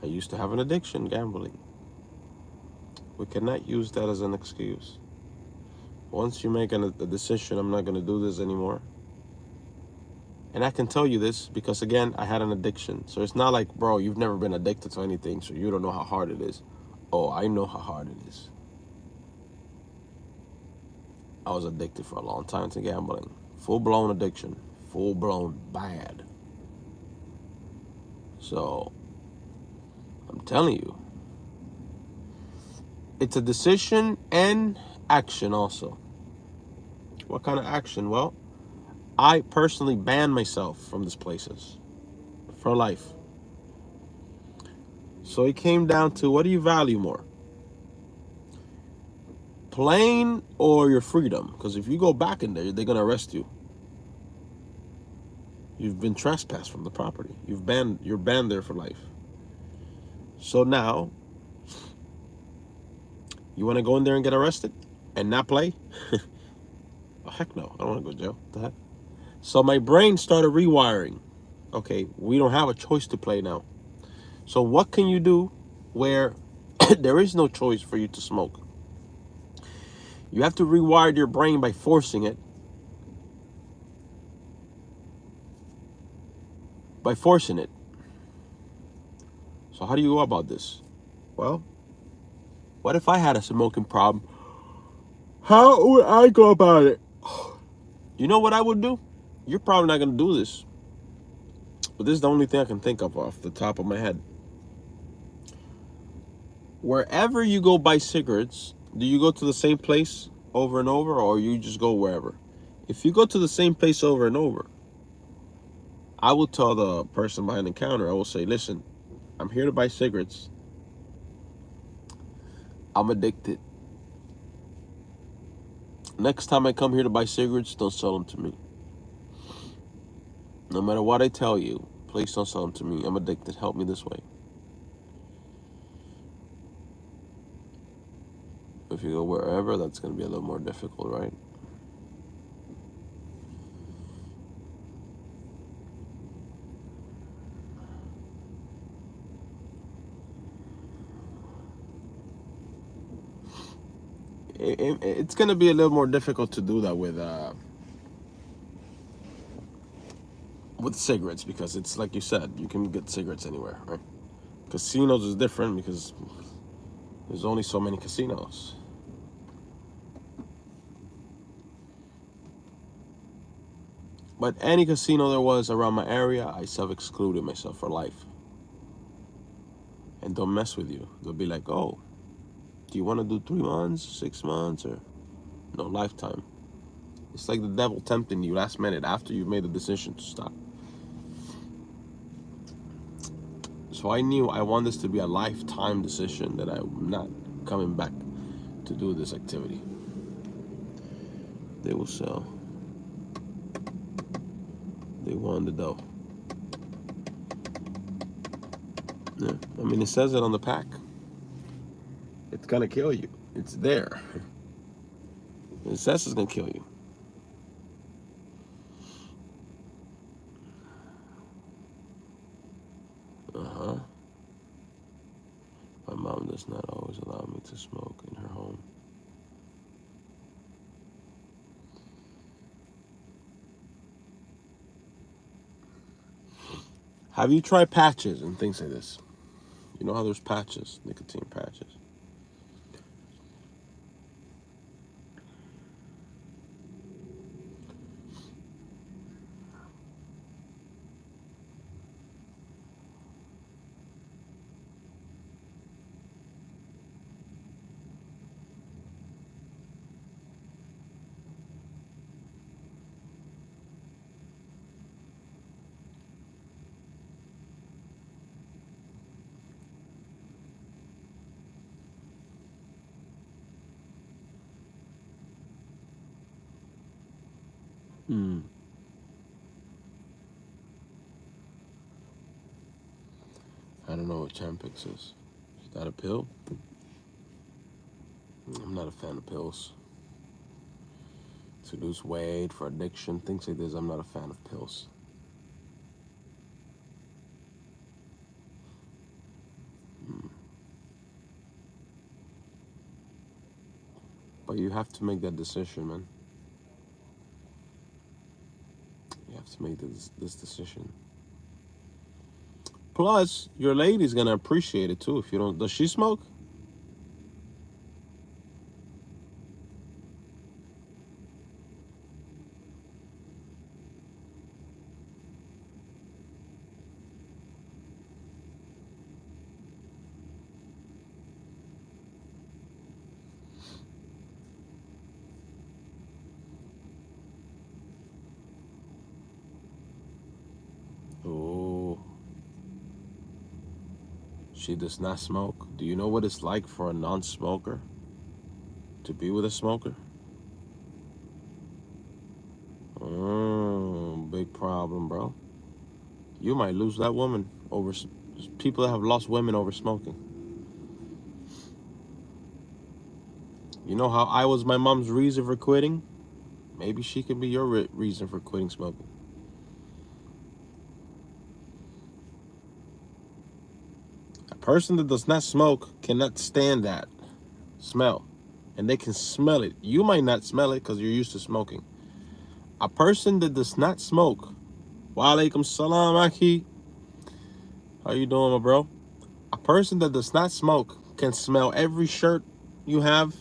I used to have an addiction, gambling. We cannot use that as an excuse. Once you make a decision, I'm not going to do this anymore. And I can tell you this because, again, I had an addiction. So it's not like, bro, you've never been addicted to anything, so you don't know how hard it is. Oh, I know how hard it is. I was addicted for a long time to gambling. Full-blown addiction. Full-blown bad. So, I'm telling you, it's a decision and action also. What kind of action? Well, I personally banned myself from these places for life. So it came down to, what do you value more? Playing or your freedom? Because if you go back in there, they're going to arrest you. You've been trespassed from the property. You're banned there for life. So now, you want to go in there and get arrested and not play? Oh, heck no. I don't want to go to jail. What the heck? So my brain started rewiring. Okay, we don't have a choice to play now. So what can you do where there is no choice for you to smoke? You have to rewire your brain by forcing it. By forcing it. So how do you go about this? Well, what if I had a smoking problem? How would I go about it? You know what I would do? You're probably not going to do this. But this is the only thing I can think of off the top of my head. Wherever you go buy cigarettes, do you go to the same place over and over, or you just go wherever? If you go to the same place over and over, I will tell the person behind the counter, I will say, listen, I'm here to buy cigarettes. I'm addicted. Next time I come here to buy cigarettes, don't sell them to me. No matter what I tell you, please don't sell them to me. I'm addicted. Help me this way. If you go wherever, that's going to be a little more difficult, right? It's going to be a little more difficult to do that with cigarettes, because it's like you said, you can get cigarettes anywhere, right? Casinos is different because there's only so many casinos. But any casino there was around my area, I self-excluded myself for life. And and they'll mess with you. They'll be like, oh, do you want to do 3 months, 6 months, or no, lifetime? It's like the devil tempting you last minute after you've made the decision to stop. So I knew I want this to be a lifetime decision, that I'm not coming back to do this activity. They will sell. They want the dough. Yeah. I mean, it says it on the pack. It's gonna kill you. It's there. It says it's gonna kill you. Uh-huh. My mom does not always allow me to smoke in her home. Have you tried patches and things like this? You know how there's patches, nicotine patches. Hmm. I don't know what Champix is. Is that a pill? I'm not a fan of pills. To lose weight, for addiction, things like this, I'm not a fan of pills. But you have to make that decision, man. You have to make this decision. Plus, your lady's gonna appreciate it too if you don't. Does she smoke? Oh, she does not smoke. Do you know what it's like for a non-smoker to be with a smoker? Oh, big problem, bro. You might lose that woman over. People that have lost women over smoking. You know how I was my mom's reason for quitting? Maybe she could be your reason for quitting smoking. A person that does not smoke cannot stand that smell. And they can smell it. You might not smell it because you're used to smoking. A person that does not smoke, wa alaikum salam, Aki. How you doing, my bro? A person that does not smoke can smell every shirt you have,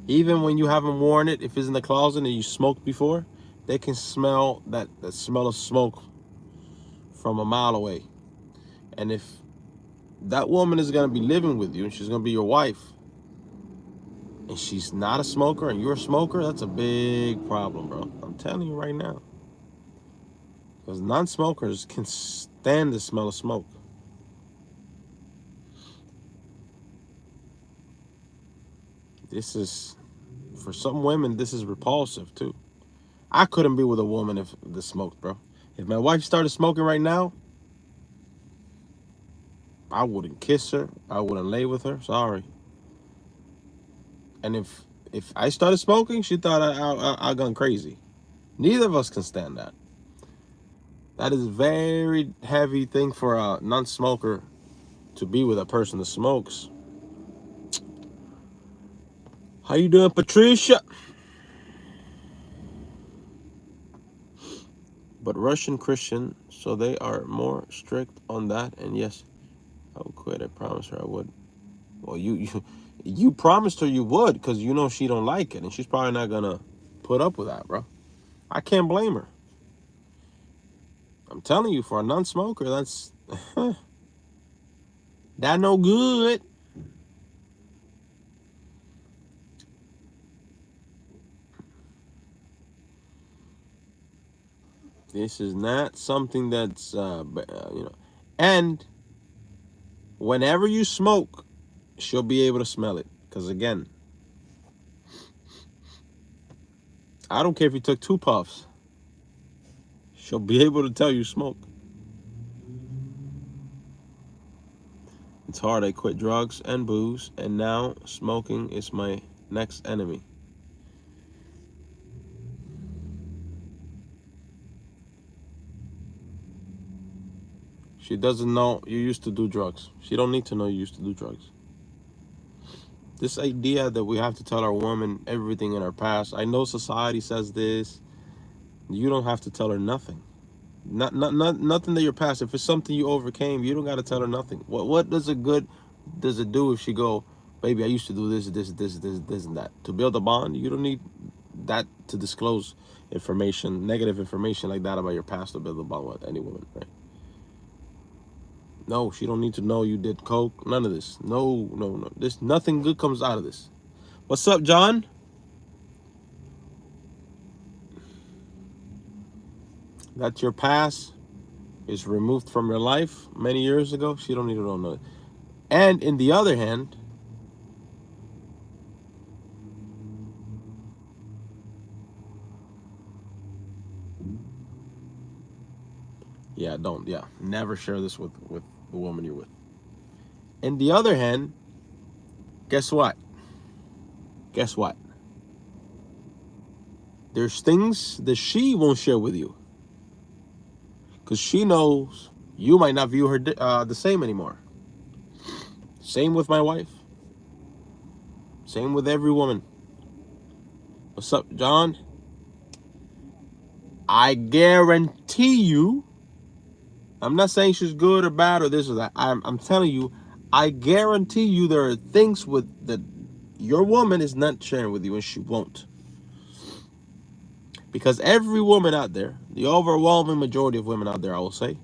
even when you haven't worn it. If it's in the closet and you smoked before, they can smell that smell of smoke from a mile away. And if that woman is gonna be living with you and she's gonna be your wife, and she's not a smoker and you're a smoker, that's a big problem, bro. I'm telling you right now. Because non-smokers can stand the smell of smoke. This is, for some women, this is repulsive too. I couldn't be with a woman if this smoked, bro. If my wife started smoking right now, I wouldn't kiss her. I wouldn't lay with her. Sorry. And if I started smoking, she thought I gone crazy. Neither of us can stand that. That is a very heavy thing for a non-smoker to be with a person that smokes. How you doing, Patricia? But Russian Christian, so they are more strict on that. And yes, I would quit. I promised her I would. Well, you promised her you would because you know she don't like it, and she's probably not gonna put up with that, bro. I can't blame her. I'm telling you, for a non-smoker, that's That no good. This is not something that's, And whenever you smoke, she'll be able to smell it. Because again, I don't care if you took 2 puffs. She'll be able to tell you smoke. It's hard. I quit drugs and booze, and now smoking is my next enemy. She doesn't know you used to do drugs. She don't need to know you used to do drugs. This idea that we have to tell our woman everything in our past. I know society says this. You don't have to tell her nothing. Nothing that your past. If it's something you overcame, you don't got to tell her nothing. What does it do if she go, baby, I used to do this, and that. To build a bond, you don't need that to disclose information, negative information like that about your past to build a bond with any woman, right? No, she don't need to know you did coke. None of this. No. This nothing good comes out of this. What's up, John? That your past is removed from your life many years ago. She don't need to know it. And in the other hand, never share this with the woman you're with. In the other hand, guess what? Guess what? There's things that she won't share with you because she knows you might not view her the same anymore. Same with my wife. Same with every woman. What's up, John? I guarantee you, I'm not saying she's good or bad or this or that. I'm telling you, I guarantee you there are things with that your woman is not sharing with you and she won't. Because every woman out there, the overwhelming majority of women out there, I will say,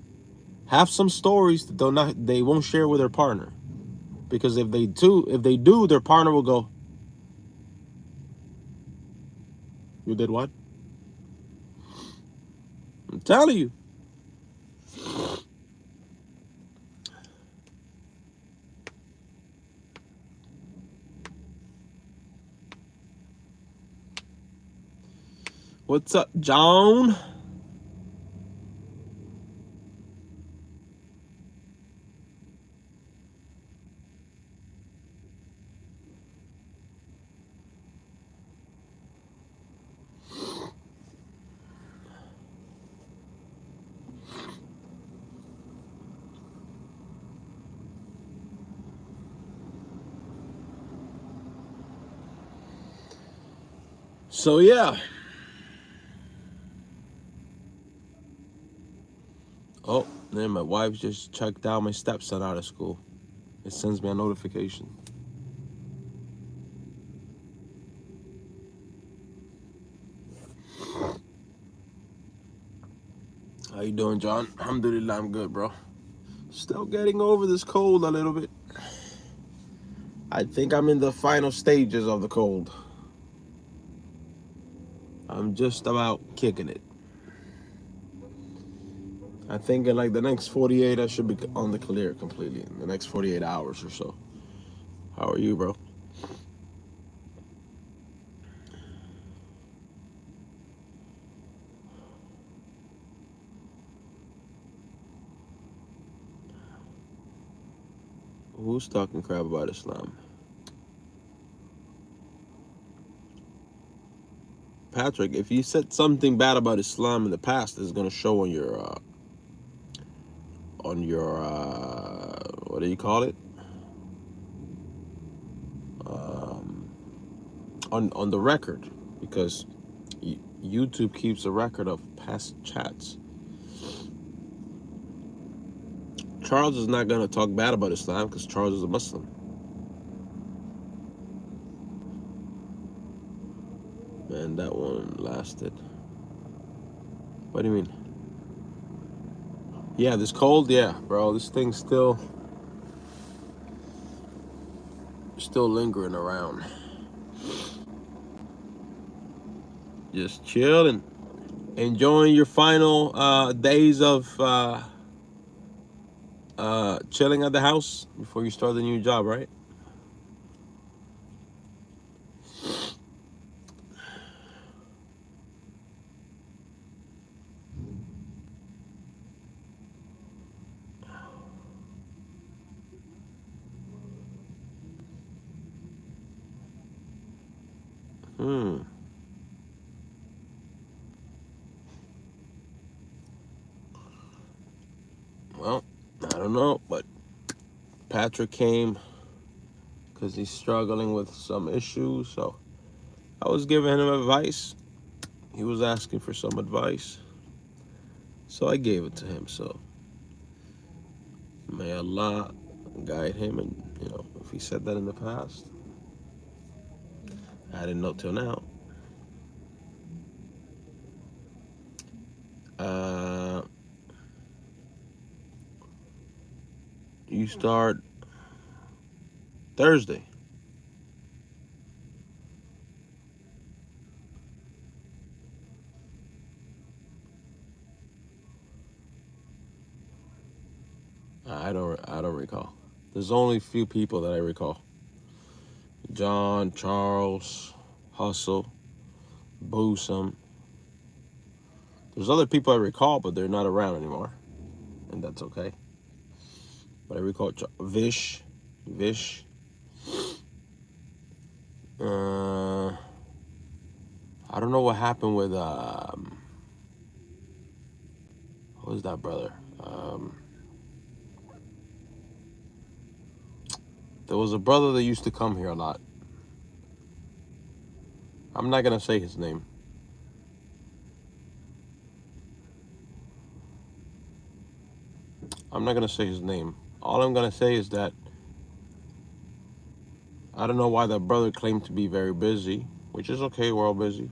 have some stories that they won't share with their partner. Because if they do, their partner will go, "You did what?" I'm telling you. What's up, John? So yeah. Oh, then my wife just checked out my stepson out of school. It sends me a notification. How you doing, John? Alhamdulillah, I'm good, bro. Still getting over this cold a little bit. I think I'm in the final stages of the cold. I'm just about kicking it. I think in like the next 48, I should be on the clear completely. In the next 48 hours or so. How are you, bro? Who's talking crap about Islam? Patrick, if you said something bad about Islam in the past, it's gonna show on your what do you call it? On the record, because YouTube keeps a record of past chats. Charles is not gonna talk bad about Islam because Charles is a Muslim. Man, that one lasted. What do you mean? Yeah, this cold, yeah, bro. This thing's still. still lingering around. Just chilling, enjoying your final days of chilling at the house before you start the new job, right? Hmm. Well, I don't know, but Patrick came because he's struggling with some issues. So I was giving him advice. He was asking for some advice. So I gave it to him. So may Allah guide him. And, if he said that in the past, I didn't know till now. Uh, you start Thursday. I don't recall. There's only a few people that I recall. John, Charles, Hustle, Boosum. There's other people I recall, but they're not around anymore, and that's okay. But I recall Vish. I don't know what happened with what was that brother? There was a brother that used to come here a lot. I'm not gonna say his name. I'm not gonna say his name. All I'm gonna say is that I don't know why that brother claimed to be very busy, which is okay. We're all busy.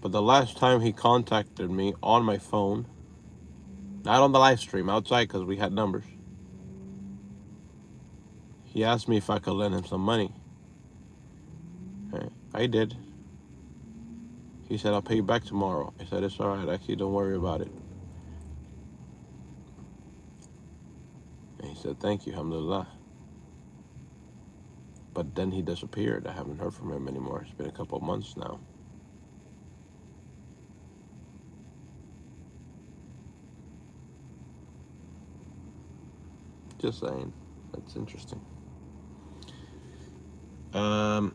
But the last time he contacted me on my phone, not on the live stream, outside because we had numbers, he asked me if I could lend him some money. I did. He said, I'll pay you back tomorrow. I said, it's all right. Actually, don't worry about it. And he said, thank you, alhamdulillah. But then he disappeared. I haven't heard from him anymore. It's been a couple of months now. Just saying. That's interesting. Um,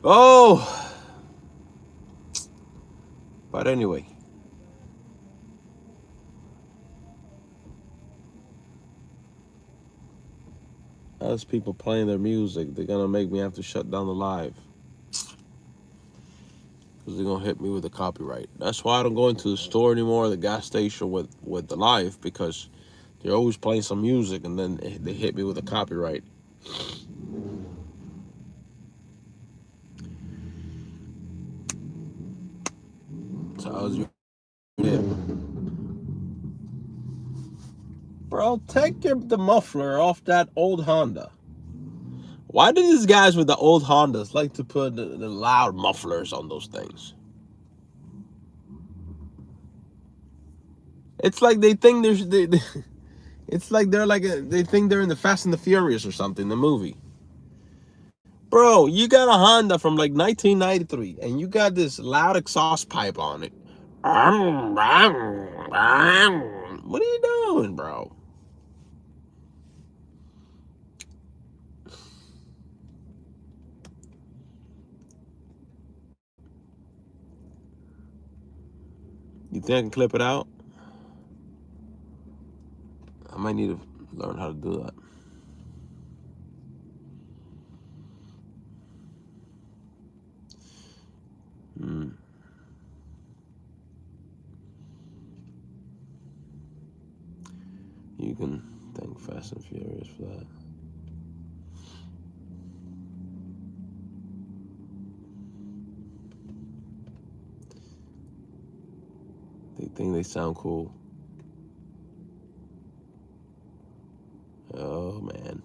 oh, but anyway. As people playing their music, they're gonna make me have to shut down the live. Because they're gonna hit me with a copyright. That's why I don't go into the store anymore, the gas station with the live, because they're always playing some music and then they hit me with a copyright. So how's your bro? Take the muffler off that old Honda. Why do these guys with the old Hondas like to put the loud mufflers on those things? It's like they think it's like they think they're in the Fast and the Furious or something, the movie. Bro, you got a Honda from like 1993 and you got this loud exhaust pipe on it. What are you doing, bro? You think I can clip it out? I might need to learn how to do that. Hmm. You can thank Fast and Furious for that. They think they sound cool. Oh man.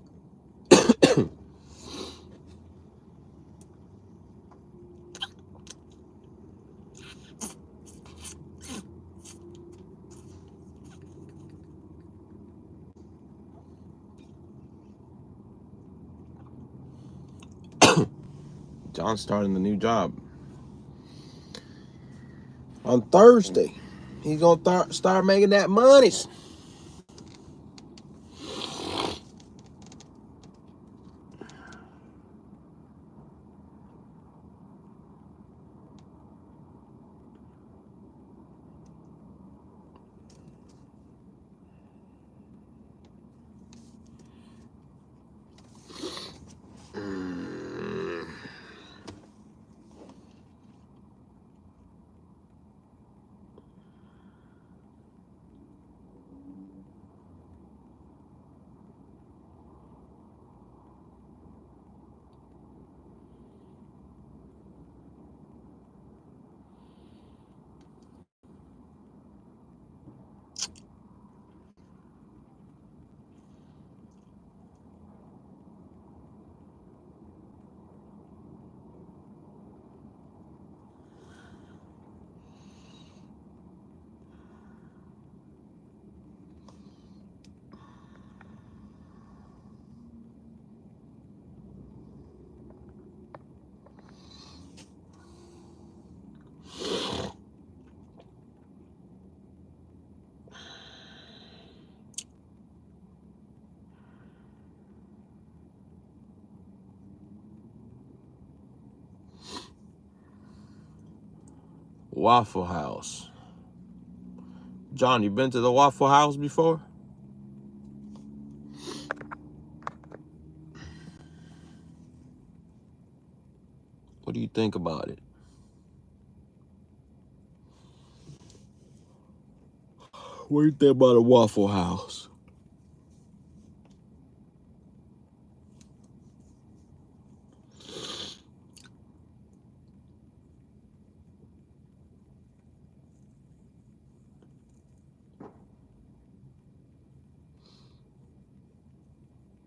John's starting the new job on Thursday. He's gonna start making that money. Waffle House. John, you been to the Waffle House before? What do you think about it? What do you think about a Waffle House?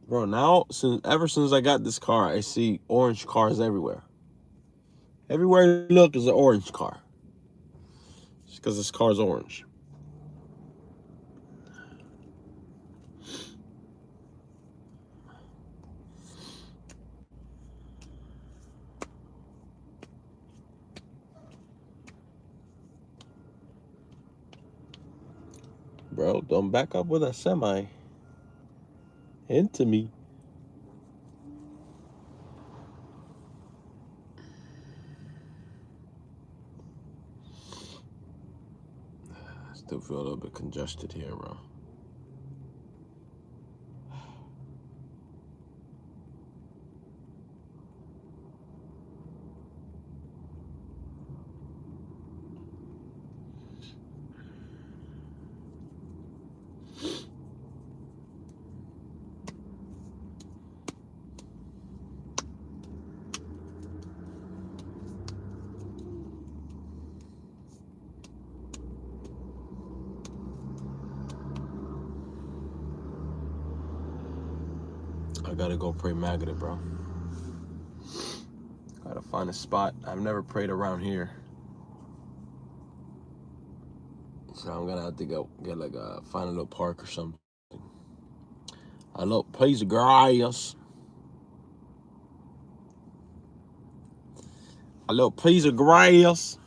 Bro, now ever since I got this car, I see orange cars everywhere. Everywhere you look is an orange car. It's because this car's orange. Bro, don't back up with a semi into me. I still feel a little bit congested here, bro. I gotta go pray Maghrib, bro. Gotta find a spot. I've never prayed around here. So I'm gonna have to go get find a little park or something. A little place of grass. A little piece of grass.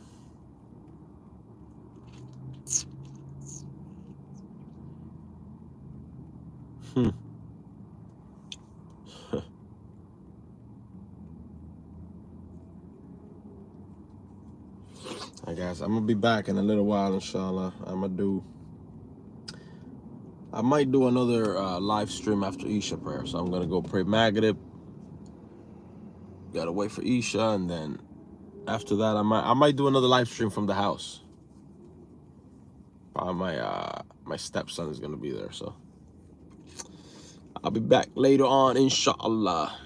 I guess I'm gonna be back in a little while, inshallah. I might do another live stream after Isha prayer. So I'm gonna go pray Maghrib. Gotta wait for Isha, and then after that, I might do another live stream from the house. My stepson is gonna be there, so I'll be back later on, inshallah.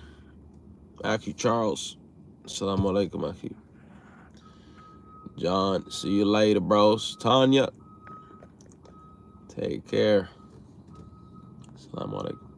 Aki Charles, assalamu alaikum, Aki. John, see you later, bros. Tanya. Take care. Assalamu alaikum.